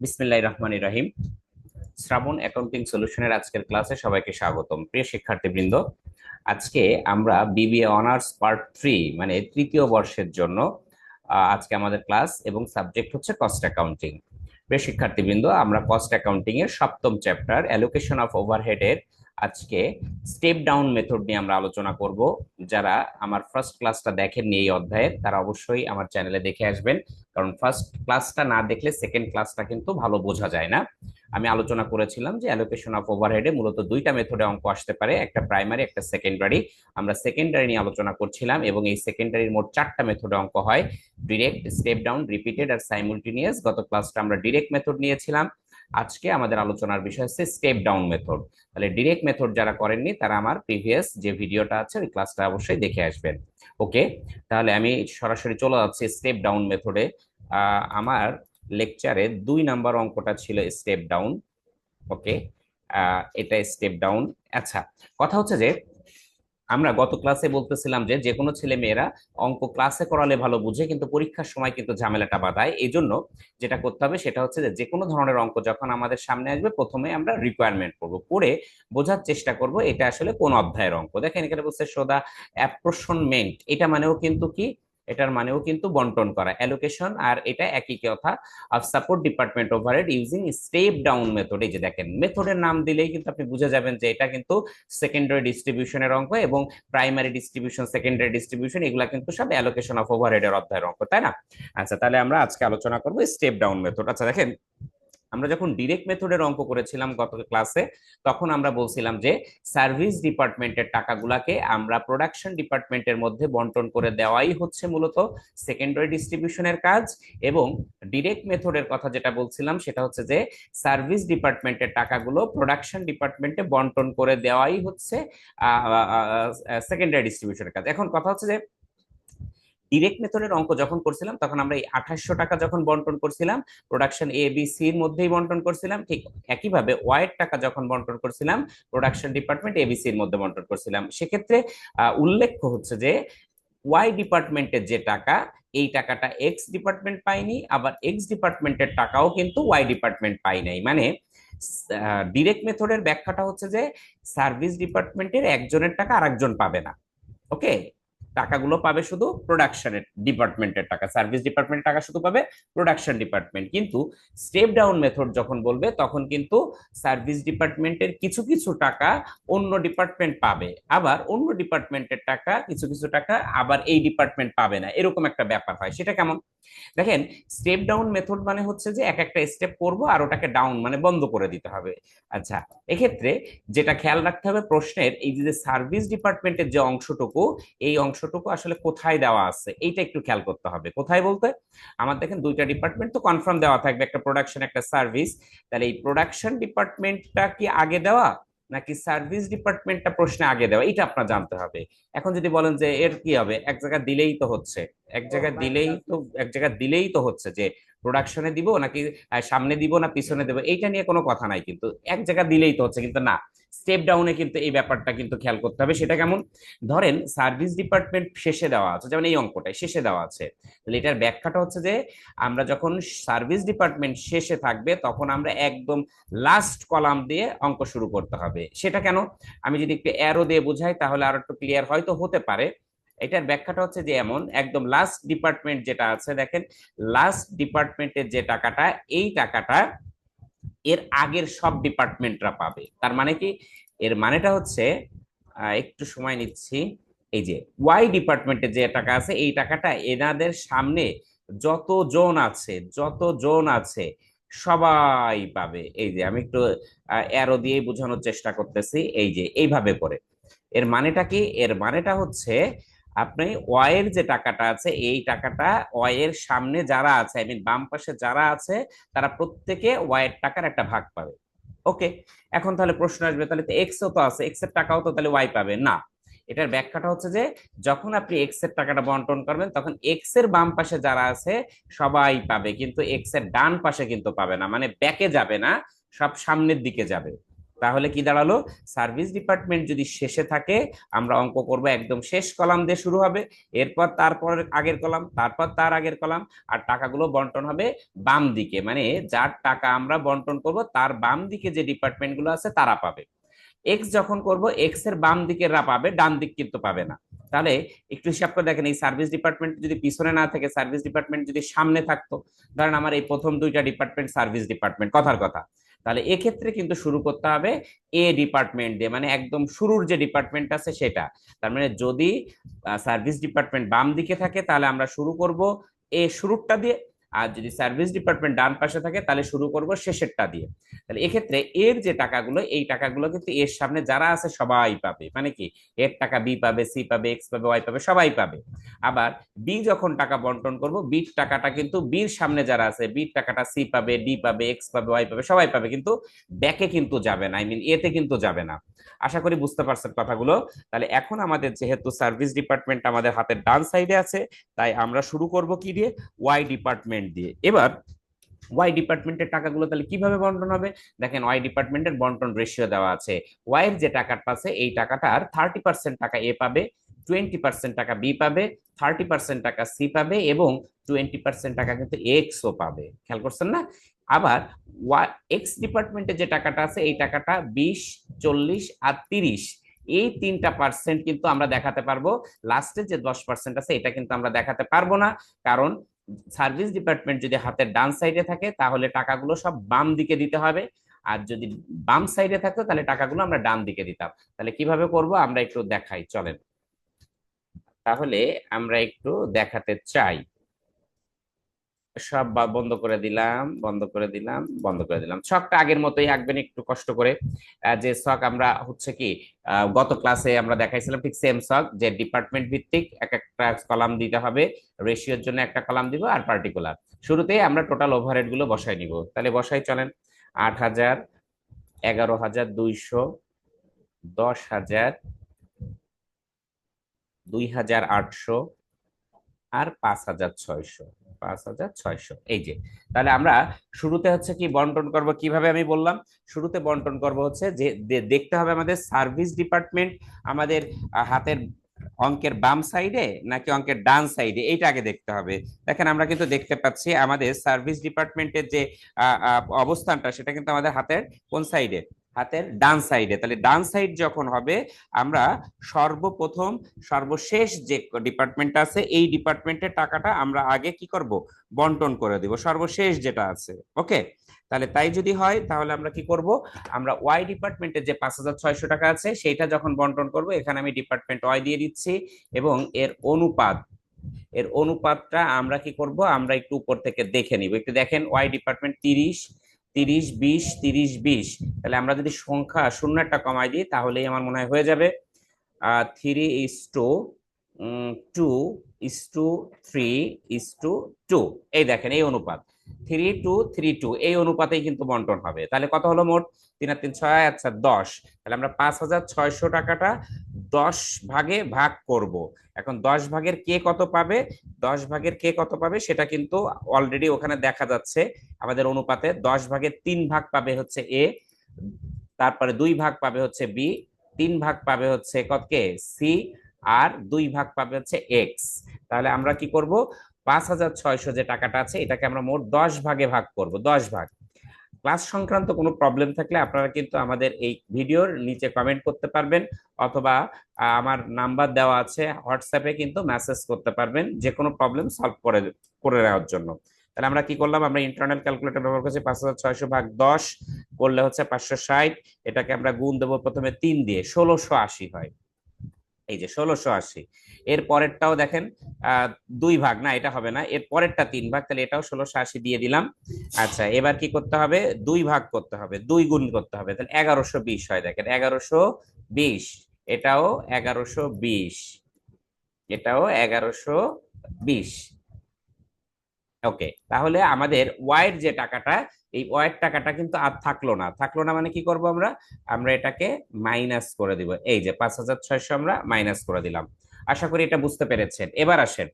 বিসমিল্লাহির রহমানির রহিম। শ্রাবণ অ্যাকাউন্টিং সলিউশনের আজকের ক্লাসে সবাইকে স্বাগতম। প্রিয় শিক্ষার্থীবৃন্দ, আজকে আমরা বিবিএ অনার্স পার্ট 3 মানে তৃতীয় বর্ষের জন্য আজকে আমাদের ক্লাস এবং সাবজেক্ট হচ্ছে কস্ট অ্যাকাউন্টিং। প্রিয় শিক্ষার্থীবৃন্দ, আমরা কস্ট অ্যাকাউন্টিং এর সপ্তম চ্যাপ্টার অ্যালোকেশন অফ ওভারহেড এর আজকে স্টেপ ডাউন মেথড নিয়ে আমরা আলোচনা করব। যারা আমার ফার্স্ট ক্লাসটা দেখেননি এই অধ্যায়ের, তারা অবশ্যই আমার চ্যানেলে দেখে আসবেন, কারণ ফার্স্ট ক্লাসটা না দেখলে সেকেন্ড ক্লাসটা কিন্তু ভালো বোঝা যায় না। আমি আলোচনা করেছিলাম যে অ্যালোকেশন অফ ওভারহেডে মূলত দুইটা মেথডে অঙ্ক আসতে পারে, একটা প্রাইমারি একটা সেকেন্ডারি। আমরা সেকেন্ডারি নিয়ে আলোচনা করছিলাম এবং এই সেকেন্ডারির মোট চারটা মেথডে অঙ্ক হয়: ডিরেক্ট, স্টেপ ডাউন, রিপিটেড আর সাইমুলটেনিয়াস। গত ক্লাসটা আমরা ডিরেক্ট মেথড নিয়েছিলাম। আজকে আমাদের আলোচনার বিষয় হচ্ছে স্টেপ ডাউন মেথড। তাহলে ডিরেক্ট মেথড যারা করেননি তারা আমার প্রিভিয়াস যে ভিডিওটা আছে ওই ক্লাসটা অবশ্যই দেখে আসবেন। ওকে, তাহলে আমি সরাসরি চলে যাচ্ছি স্টেপ ডাউন মেথডে। আমার লেকচারে 2 নাম্বার অঙ্কটা ছিল স্টেপ ডাউন। ওকে, এটা স্টেপ ডাউন। আচ্ছা, কথা হচ্ছে যে আমরা গত ক্লাসে বলতেছিলাম যে যে কোনো ছেলে মেয়েরা অঙ্ক ক্লাসে করালে ভালো বুঝে, কিন্তু পরীক্ষার সময় কিন্তু ঝামেলাটা বাধায়। এই জন্য যেটা করতে হবে সেটা হচ্ছে যে যে কোনো ধরনের অঙ্ক যখন আমাদের সামনে আসবে, প্রথমে আমরা রিকোয়ারমেন্ট করবো, পড়ে বোঝার চেষ্টা করব এটা আসলে কোন অধ্যায়ের অঙ্ক। দেখেন এখানে বলছে সোদা অ্যাপ্রোশনমেন্ট, এটা মানেও কিন্তু কি, এটার মানেও কিন্তু বন্টন করা, অ্যালোকেশন, আর এটা একই কথা। Of support department overhead using step down method. এই যে দেখেন, মেথডের নাম দিলেই কিন্তু আপনি বুঝে যাবেন যে এটা কিন্তু সেকেন্ডারি ডিস্ট্রিবিউশনের অঙ্ক, এবং প্রাইমারি ডিস্ট্রিবিউশন, সেকেন্ডারি ডিস্ট্রিবিউশন, এগুলা কিন্তু সব অ্যালোকেশন অফ ওভারহেডের অধ্যায়ের অঙ্ক, তাই না? আচ্ছা, তাহলে আমরা আজকে আলোচনা করবো স্টেপ ডাউন মেথড। আচ্ছা দেখেন, আমরা যখন ডিরেক্ট মেথডের অঙ্ক করেছিলাম গত ক্লাসে, তখন আমরা বলছিলাম যে সার্ভিস ডিপার্টমেন্টের টাকাগুলাকে আমরা প্রোডাকশন ডিপার্টমেন্টের মধ্যে বন্টন করে দেওয়াই হচ্ছে মূলত সেকেন্ডারি ডিস্ট্রিবিউশনের কাজ। এবং ডিরেক্ট মেথডের কথা যেটা বলছিলাম সেটা হচ্ছে যে সার্ভিস ডিপার্টমেন্টের টাকাগুলো প্রোডাকশন ডিপার্টমেন্টে বন্টন করে দেওয়াই হচ্ছে সেকেন্ডারি ডিস্ট্রিবিউশনের কাজ। এখন কথা হচ্ছে যে ডিরেক্ট মেথডের অঙ্ক যখন করছিলাম তখন আমরা এই 2800 টাকা যখন বন্টন করছিলাম প্রোডাকশন এ বি সির মধ্যেই বন্টন করছিলাম, ঠিক একইভাবে ওয়াই এর টাকা যখন বন্টন করছিলাম প্রোডাকশন ডিপার্টমেন্ট এবিসি এর মধ্যে বন্টন করছিলাম। সেক্ষেত্রে উল্লেখ্য হচ্ছে যে ওয়াই ডিপার্টমেন্টের যে টাকা, এই টাকাটা এক্স ডিপার্টমেন্ট পায়নি, আবার এক্স ডিপার্টমেন্টের টাকাও কিন্তু ওয়াই ডিপার্টমেন্ট পাই নাই। মানে ডিরেক্ট মেথডের ব্যাখ্যাটা হচ্ছে যে সার্ভিস ডিপার্টমেন্টের একজনের টাকা আরেকজন পাবে না। ওকে, টাকাগুলো পাবে শুধু প্রোডাকশনের ডিপার্টমেন্টের টাকা, সার্ভিস ডিপার্টমেন্টের টাকা শুধু পাবে প্রোডাকশন ডিপার্টমেন্ট। কিন্তু স্টেপ ডাউন মেথড যখন বলবে তখন কিন্তু সার্ভিস ডিপার্টমেন্টের কিছু কিছু টাকা অন্য ডিপার্টমেন্ট পাবে, আবার অন্য ডিপার্টমেন্টের টাকা কিছু কিছু টাকা আবার এই ডিপার্টমেন্ট পাবে না, এরকম একটা ব্যাপার হয়। সেটা কেমন? দেখেন, স্টেপ ডাউন মেথড মানে হচ্ছে যে এক একটা স্টেপ করব আর ওটাকে ডাউন মানে বন্ধ করে দিতে হবে। আচ্ছা, এক্ষেত্রে যেটা খেয়াল রাখতে হবে প্রশ্নের, এই যে সার্ভিস ডিপার্টমেন্টের যে অংশটুকু, এই অংশটুকু আসলে কোথায় দেওয়া আছে এইটা একটু খেয়াল করতে হবে। কোথায় বলতে, আমার দেখেন দুইটা ডিপার্টমেন্ট তো কনফার্ম দেওয়া থাকবে, একটা প্রোডাকশন একটা সার্ভিস। তাহলে এই প্রোডাকশন ডিপার্টমেন্টটা কি আগে দেওয়া নাকি সার্ভিস ডিপার্টমেন্টটা প্রশ্নে আগে দেওয়া, এটা আপনার জানতে হবে। এখন যদি বলেন যে এর কি হবে, এক জায়গায় দিলেই তো হচ্ছে, এক জায়গায় দিলেই তো হচ্ছে যে প্রোডাকশনে দিব নাকি সামনে দিব না পিছনে দেবো, এইটা নিয়ে কোনো কথা নাই, কিন্তু এক জায়গায় দিলেই তো হচ্ছে। কিন্তু না, স্টেপ ডাউনে কিন্তু এই ব্যাপারটা কিন্তু খেয়াল করতে হবে। সেটা কেমন? ধরেন সার্ভিস ডিপার্টমেন্ট শেষে দেওয়া আছে, যেমন এই অঙ্কটায় শেষে দেওয়া আছে, তাহলে এটার ব্যাখ্যাটা হচ্ছে যে আমরা যখন সার্ভিস ডিপার্টমেন্ট শেষে থাকবে তখন আমরা একদম লাস্ট কলাম দিয়ে অঙ্ক শুরু করতে হবে। সেটা কেন? আমি যদি একটু অ্যারো দিয়ে বুঝাই তাহলে আরো একটু ক্লিয়ার হয়তো হতে পারে। এটার ব্যাখ্যাটা হচ্ছে যে এমন, একদম লাস্ট ডিপার্টমেন্ট যেটা আছে, দেখেন লাস্ট ডিপার্টমেন্টের যে টাকাটা, এই টাকাটা এর আগের সব ডিপার্টমেন্টরা পাবে। তার মানে কি, এর মানেটা হচ্ছে একটু সময় নিচ্ছি, এই যে ওয়াই ডিপার্টমেন্টের যে টাকা আছে এই টাকাটা এনাদের সামনে যত জন আছে সবাই পাবে। এই যে আমি একটু অ্যারো দিয়ে বোঝানোর চেষ্টা করতেছি, এই যে এইভাবে করে। এর মানেটা কি? এর মানেটা হচ্ছে আপনি ওয়াইয়ের যে টাকাটা আছে এই টাকাটা ওয়াইয়ের সামনে যারা আছে, আই মিন বাম পাশে যারা আছে, তারা প্রত্যেকে ওয়াইয়ের টাকার একটা ভাগ পাবে। ওকে, এখন তাহলে প্রশ্ন আসবে, তাহলে তো এক্স ও তো আছে, এক্স এর টাকাও তো তাহলে ওয়াই পাবে না। এটার ব্যাখ্যাটা হচ্ছে যে যখন আপনি এক্স এর টাকাটা বন্টন করবেন তখন এক্স এর বাম পাশে যারা আছে সবাই পাবে, কিন্তু এক্স এর ডান পাশে কিন্তু পাবে না, মানে ব্যাকে যাবে না, সব সামনের দিকে যাবে। তাহলে কি দাঁড়ালো, সার্ভিস ডিপার্টমেন্ট যদি শেষে থাকে আমরা অঙ্ক করব একদম শেষ কলাম দিয়ে শুরু হবে, এরপর তারপর আগের কলাম, তারপর তার আগের কলাম, আর টাকাগুলো বন্টন হবে বাম দিকে, মানে যার টাকা আমরা বন্টন করব তার বাম দিকে যে ডিপার্টমেন্ট গুলো আছে তারা পাবে। এক্স যখন করব এক্স এর বাম দিকেররা পাবে, ডান দিক কিন্তু পাবে না। তাহলে একটু হিসাব করে দেখেন, এই সার্ভিস ডিপার্টমেন্ট যদি পিছনে না থাকে, সার্ভিস ডিপার্টমেন্ট যদি সামনে থাকতো, ধরেন আমার এই প্রথম দুইটা ডিপার্টমেন্ট সার্ভিস ডিপার্টমেন্ট কথার কথা, তাহলে এক্ষেত্রে কিন্তু শুরু করতে হবে এ ডিপার্টমেন্ট দিয়ে, মানে একদম শুরুর যে ডিপার্টমেন্ট আছে সেটা। তার মানে যদি সার্ভিস ডিপার্টমেন্ট বাম দিকে থাকে তাহলে আমরা শুরু করব এ শুরুরটা দিয়ে, আর যদি সার্ভিস ডিপার্টমেন্ট ডান পাশে থাকে তাহলে শুরু করব শেষেরটা দিয়ে। তাহলে এক্ষেত্রে এর যে টাকাগুলো, এই টাকাগুলো কিন্তু এর সামনে যারা আছে সবাই পাবে, মানে কি এর টাকা বি পাবে, সি পাবে, এক্স পাবে, ওয়াই পাবে, সবাই পাবে। আবার বি যখন টাকা বন্টন করব, বির টাকাটা কিন্তু বির সামনে যারা আছে, বির টাকাটা সি পাবে, ডি পাবে, এক্স পাবে, ওয়াই পাবে, সবাই পাবে, কিন্তু ব্যাকে কিন্তু যাবে না, আই মিন এতে কিন্তু যাবে না। আশা করি বুঝতে পারছেন কথাগুলো। তাহলে এখন আমাদের যেহেতু সার্ভিস ডিপার্টমেন্ট আমাদের হাতের ডান সাইডে আছে, তাই আমরা শুরু করব কি দিয়ে, ওয়াই ডিপার্টমেন্ট দিয়ে। এবার ওয়াই ডিপার্টমেন্টের টাকাগুলো তাহলে কিভাবে বন্টন হবে, দেখেন ওয়াই ডিপার্টমেন্টের বন্টন রেশিও দেওয়া আছে। ওয়াই এর যে টাকাটা আছে এই টাকাটার 30% টাকা এ পাবে, 20% টাকা বি পাবে, 30% টাকা সি পাবে, এবং 20% টাকা কিন্তু এক্স ও পাবে। খেয়াল করছেন না? আবার এক্স ডিপার্টমেন্টের যে টাকাটা আছে এই টাকাটা 20, 40 আর 30, এই তিনটা পার্সেন্ট কিন্তু আমরা দেখাতে পারবো। লাস্টে যে 10% আছে এটা কিন্তু আমরা দেখাতে পারবো না, কারণ সার্ভিস ডিপার্টমেন্ট যদি হাতের ডান সাইডে থাকে তাহলে টাকাগুলো সব বাম দিকে দিতে হবে, আর যদি বাম সাইডে থাকতো তাহলে টাকাগুলো আমরা ডান দিকে দিতাম। তাহলে কিভাবে করব আমরা একটু দেখাই, চলেন। তাহলে আমরা একটু দেখাতে চাই, সব বন্ধ করে দিলাম, বন্ধ করে দিলাম, বন্ধ করে দিলাম। ছকটা আগের মতোই আঁকবেন একটু কষ্ট করে। যে ছক আমরা হচ্ছে কি গত ক্লাসে আমরা দেখাইছিলাম ঠিক সেম ছক, যে ডিপার্টমেন্ট ভিত্তিক এক একটা কলাম দিতে হবে, রেশিওর জন্য একটা কলাম দিব, আর পার্টিকুলার। শুরুতেই আমরা টোটাল ওভারহেড গুলো বসাই নিব, তাহলে বসাই চলেন। 8,000, 11,200, 10,000, 2,800, আর 5,600, 5,600, এই যে। তাহলে আমরা শুরুতে হচ্ছে কি বন্টন করব, কিভাবে আমি বললাম, শুরুতে বন্টন করব হচ্ছে যে দেখতে হবে আমাদের সার্ভিস ডিপার্টমেন্ট আমাদের হাতের অঙ্কের বাম সাইডে নাকি অঙ্কের ডান সাইডে, এইটা আগে দেখতে হবে। দেখেন আমরা কিন্তু দেখতে পাচ্ছি আমাদের সার্ভিস ডিপার্টমেন্টের যে অবস্থানটা সেটা কিন্তু আমাদের হাতের কোন সাইডে, হাতের ডান সাইডে। তাহলে ডান সাইড যখন হবে আমরা সর্বপ্রথম সর্বশেষ যে ডিপার্টমেন্ট আছে এই ডিপার্টমেন্টের টাকাটা আমরা আগে কি করব, বন্টন করে দিব, সর্বশেষ যেটা আছে। ওকে, তাহলে তাই যদি হয় তাহলে আমরা কি করব, আমরা ওয়াই ডিপার্টমেন্টের যে 5,600 টাকা আছে সেইটা যখন বন্টন করব, এখানে আমি ডিপার্টমেন্ট ওয়াই দিয়ে দিচ্ছি, এবং এর অনুপাতটা আমরা কি করব, আমরা একটু উপর থেকে দেখে নিব। একটু দেখেন, ওয়াই ডিপার্টমেন্ট 30, 30, 20, 30, 20, তাহলে আমরা যদি সংখ্যা শূন্য একটা কমাই দিই তাহলেই আমার মনে হয় হয়ে যাবে 3:2:3:2। এই দেখেন এই অনুপাত 3:2:3:2, এই অনুপাতেই কিন্তু বন্টন হবে। তাহলে কত হলো মোট, 3 আর 3 6, আচ্ছা 10। তাহলে আমরা 5,600 টাকাটা 10 ভাগে ভাগ করব। এখন 10 ভাগের কে কত পাবে, 10 ভাগের কে কত পাবে সেটা কিন্তু অলরেডি ওখানে দেখা যাচ্ছে আমাদের অনুপাতে। 10 ভাগের 3 ভাগ পাবে হচ্ছে এ, তারপরে 2 ভাগ পাবে হচ্ছে বি, 3 ভাগ পাবে হচ্ছে কে সি, আর 2 ভাগ পাবে হচ্ছে এক্স। তাহলে আমরা কি করব, 5,600 যে টাকাটা আছে এটাকে আমরা মোট 10 ভাগে ভাগ করব, 10 ভাগ। ক্লাস সংক্রান্ত কোনো প্রবলেম থাকলে আপনারা কিন্তু আমাদের এই ভিডিওর নিচে কমেন্ট করতে পারবেন, অথবা আমার নাম্বার দেওয়া আছে হোয়াটসঅ্যাপে কিন্তু মেসেজ করতে পারবেন যে কোনো প্রবলেম সলভ করে করে নেওয়ার জন্য। তাহলে আমরা কি করলাম, আমরা ইন্টারনাল ক্যালকুলেটর ব্যবহার করছি, 5,600 ভাগ 10 করলে হচ্ছে 560, এটাকে আমরা গুণ দেবো প্রথমে 3 দিয়ে, 1,680 হয়। এই যে 1,680। এর পরেরটাও দেখেন 2 ভাগ, না এটা হবে না, এর পরেরটা 3 ভাগ, তাহলে এটাও 1,680 দিয়ে দিলাম। আচ্ছা এবার কি করতে হবে, 2 ভাগ করতে হবে, 2 গুণ করতে হবে, তাহলে 1,120 হয়। দেখেন 1,120, এটাও 1,120, এটাও 1,120। ওকে, তাহলে আমাদের ওয়াইয়ের যে টাকাটা, এই ওয়াইয়ের টাকাটা কিন্তু আর থাকলো না। থাকলো না মানে কি করব আমরা, আমরা এটাকে মাইনাস করে দিব। এই যে 5,600 আমরা মাইনাস করে দিলাম। আশা করি এটা বুঝতে পেরেছেন। এবার আসেন,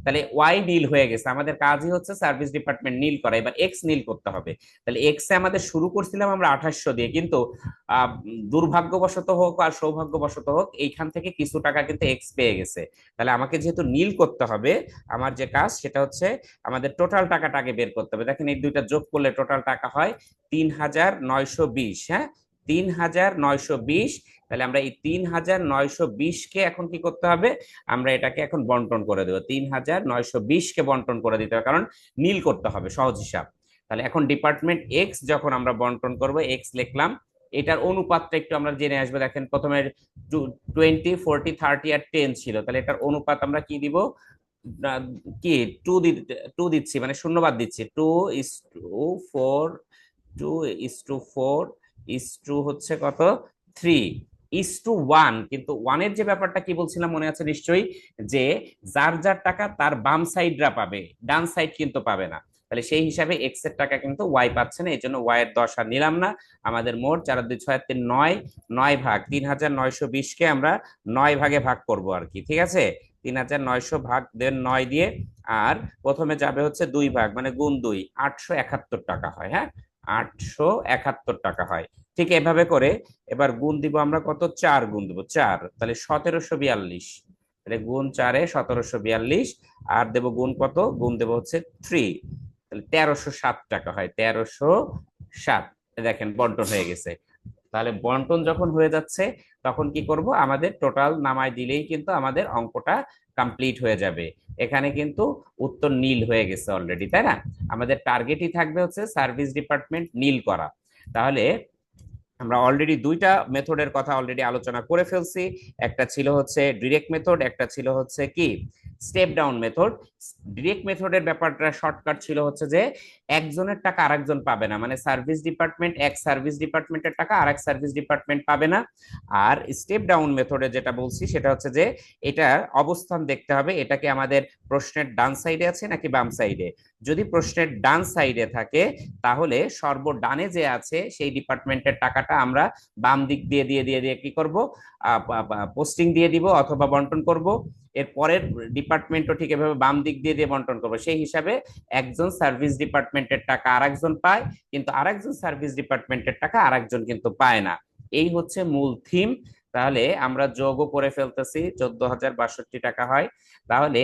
তাহলে ওয়াই নীল হয়ে গেছে, আমাদের কাজই হচ্ছে সার্ভিস ডিপার্টমেন্ট নীল করা। এবার এক্স নীল করতে হবে। তাহলে এক্স এ আমাদের শুরু করছিলাম আমরা 2800 দিয়ে, কিন্তু আহ, দুর্ভাগ্যবশত হোক আর সৌভাগ্যবশত হোক এইখান থেকে কিছু টাকা কিন্তু এক্স পেয়ে গেছে। তাহলে আমাকে যেহেতু নীল করতে হবে, আমার যে কাজ সেটা হচ্ছে আমাদের টোটাল টাকাটা আগে বের করতে হবে। দেখেন এই দুইটা যোগ করলে টোটাল টাকা হয় 3920। হ্যাঁ, 3920। তাহলে আমরা এই 3920 কে এখন কি করতে হবে, আমরা এটাকে এখন বন্টন করে দেবো। 3920 কে বন্টন করে দিতে হবে, কারণ নীল করতে হবে, সহজ হিসাব। তাহলে এখন ডিপার্টমেন্ট এক্স যখন আমরা বন্টন করব, এক্স লিখলাম। এটার অনুপাতটা একটু আমরা জেনে আসবো। দেখেন প্রথমে 20, 40, 30 আর 10 ছিল, তাহলে এটার অনুপাত আমরা কি দিব, কি টু দিচ্ছি, মানে শূন্যবাদ দিচ্ছি। 2:4, 2:4 হচ্ছে কত, 3:1। কিন্তু ওয়ানের যে ব্যাপারটা কি বলছিলাম মনে আছে নিশ্চয়ই, যে যার যার টাকা তার বাম সাইডরা পাবে, ডান সাইড কিন্তু পাবে না। তাহলে সেই হিসাবে এক্স এর টাকা কিন্তু ওয়াই পাচ্ছে না, এই জন্য ওয়াই এর 10 আর নিলাম না। আমাদের মোট 4, 2, 6, 3, 9, 9 ভাগ 3920 কে আমরা 9 ভাগে ভাগ করব আর কি, ঠিক আছে। 3900 ভাগ দেন 9 দিয়ে, আর প্রথমে যাবে হচ্ছে 2 ভাগ, মানে গুণ 2, 871 টাকা হয়। হ্যাঁ, 871 টাকা হয়। ঠিক এভাবে করে এবার গুণ দিব আমরা কত, 4 গুণ দিব 4, তাহলে 1742। তাহলে গুণ 4-এ 1742, আর দেব গুণ কত, গুণ দেব হচ্ছে 3, তাহলে 1307 টাকা হয়, 1307। দেখেন বন্টন হয়ে গেছে। তাহলে বন্টন যখন হয়ে যাচ্ছে তখন কি করব, আমাদের টোটাল নামায় দিলেই কিন্তু আমাদের অঙ্কটা কমপ্লিট হয়ে যাবে। এখানে কিন্তু উত্তর নীল হয়ে গেছে অলরেডি, তাই না? আমাদের টার্গেটই থাকবে হচ্ছে সার্ভিস ডিপার্টমেন্ট নীল করা। তাহলে আমরা অলরেডি দুইটা মেথডের কথা অলরেডি আলোচনা করে ফেলছি। একটা ছিল হচ্ছে ডিরেক্ট মেথড, একটা ছিল হচ্ছে কি স্টেপ ডাউন মেথড। ডিরেক্ট মেথডের ব্যাপারটা শর্টকাট ছিল হচ্ছে যে একজনের টাকা আরেকজন পাবে না, মানে সার্ভিস ডিপার্টমেন্ট এক সার্ভিস ডিপার্টমেন্টের টাকা আরেক সার্ভিস ডিপার্টমেন্ট পাবে না। আর স্টেপ ডাউন মেথডে যেটা বলছি সেটা হচ্ছে যে এটার অবস্থান দেখতে হবে, এটা কি আমাদের প্রশ্নের ডান সাইডে আছে নাকি বাম সাইডে। যদি প্রশ্নের ডান সাইডে থাকে তাহলে সর্বডানে যে আছে সেই ডিপার্টমেন্টের টাকাটা আমরা বাম দিক দিয়ে দিয়ে দিয়ে দিয়ে কি করব, পোস্টিং দিয়ে দিব অথবা বন্টন করব। এর পরের ডিপার্টমেন্টও ঠিক এভাবে বাম দিক দিয়ে দিয়ে বন্টন করবো। সেই হিসাবে একজন সার্ভিস ডিপার্টমেন্টের টাকা আরেকজন পায়, কিন্তু আরেকজন সার্ভিস ডিপার্টমেন্টের টাকা আরেকজন কিন্তু পায় না। এই হচ্ছে মূল থিম। তাহলে আমরা যোগও করে ফেলতেছি, 14,062 টাকা হয়। তাহলে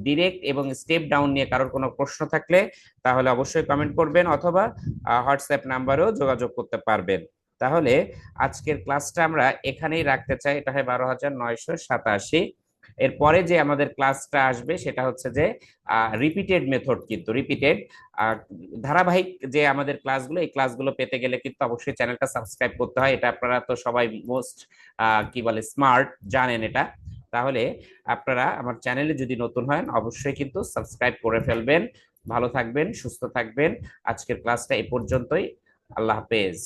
ডিরেক্ট এবং স্টেপ ডাউন নিয়ে কারোর কোনো প্রশ্ন থাকলে তাহলে অবশ্যই কমেন্ট করবেন, অথবা হোয়াটসঅ্যাপ নাম্বারেও যোগাযোগ করতে পারবেন। তাহলে আজকের ক্লাসটা আমরা এখানেই রাখতে চাই, এটা হয় 12,987। এরপরে যে আমাদের ক্লাসটা আসবে সেটা হচ্ছে যে রিপিটেড মেথড, কিন্তু রিপিটেড ধারাবাহিক যে আমাদের ক্লাসগুলো, এই ক্লাসগুলো পেতে গেলে কিন্তু অবশ্যই চ্যানেলটা সাবস্ক্রাইব করতে হয়। এটা আপনারা তো সবাই মোস্ট কি বলে স্মার্ট, জানেন এটা। তাহলে আপনারা আমার চ্যানেলে যদি নতুন হয় অবশ্যই কিন্তু সাবস্ক্রাইব করে ফেলবেন। ভালো থাকবেন, সুস্থ থাকবেন। আজকের ক্লাসটা এই পর্যন্তই। আল্লাহ হাফেজ।